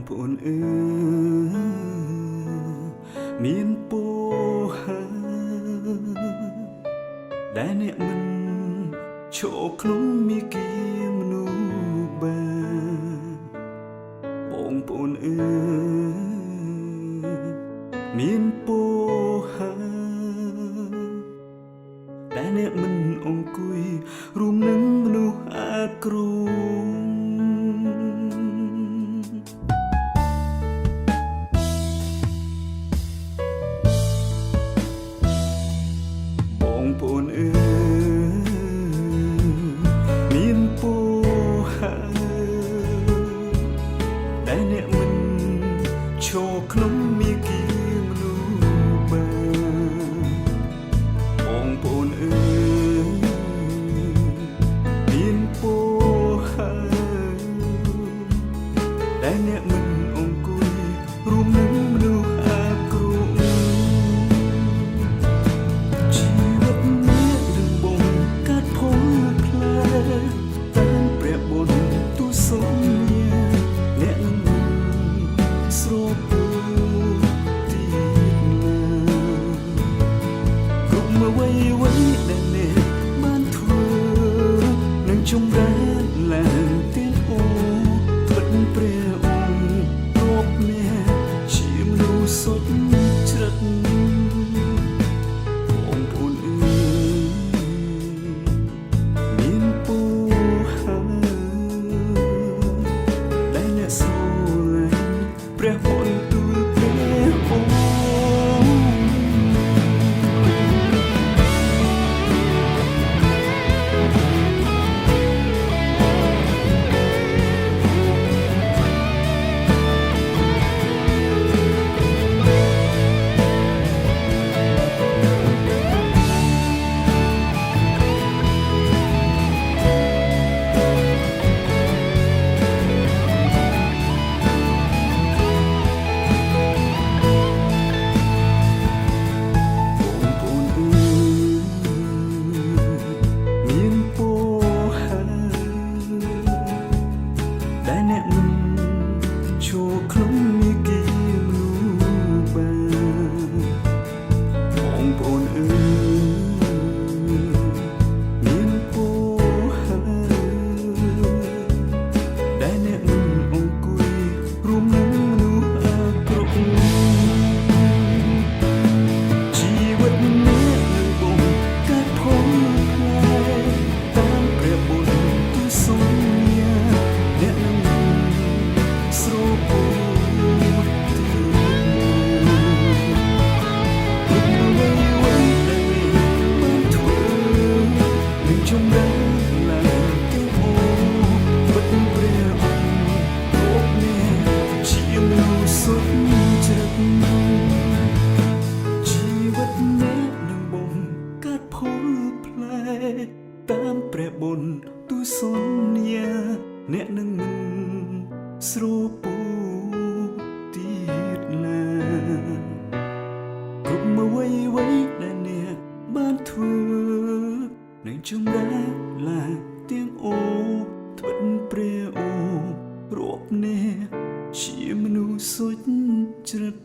ប្អូនអើមានពោហើដែលអ្នកមិនឈោក្នុងមីគីមនុស្សបងប្អូនអើមានពោហើដែលអ្នកមិនអង្គុយរួមនឹងមនុស្សអាក្រក់បងប្អូនអើមានពោហើដែលអ្នកមិនឈរក្នុងមីគីមនុស្សបងប្អូនអើមានពោហើដែលអ្នកមិនអង្គុយរួមនឹងមនុស្សអាក្រក់ជីវិតអ្នកនឹងបងកាត់ផងផ្លែតាមព្រះបុត្រទូសងអ្នកនឹងស្រពោទីណាគ្រប់មកໄວដែលអ្នកបានធ្វើនឹងចម្រើនឡើងទាំងអូពិតព្រះអង្គគ្រប់អ្នកជាមនុស្សសុចរិតបងប្អូនអើយមានពោហើដែលអ្នកស្រឡាញ់ព្រះបុត្រទូលព្រះអង្គដែលអ្នកមិនឈរក្នុងមីគីមនុស្សបងប្អូនអើមានពោហើដែលអ្នកមិនអង្គុយរួមនឹងមនុស្សអាក្រក់ជីវិតអ្នកនឹងបងកាត់ផងផ្លែតាមព្រះបុត្រទូសងអ្នកនឹងស្រពោទីគ្រប់មកໄວដែលបានធ្វើនឹងចម្រើនឡើងទាំងអូពិតព្រះអង្គគ្រប់អ្នកជាមនុស្សសុចរិតជីវិតអ្នកនឹងបងកាត់ផលផ្លែតាមព្រះបុត្រទូសន្យាអ្នកនឹងមិនស្រពោទៀតណាគ្រប់មកໄວដែលអ្នកបានធ្វើនឹងចម្រើនឡើងទាំងអូត្បិតព្រះអង្គរាប់អ្នកជាមនុស្សសុចរិត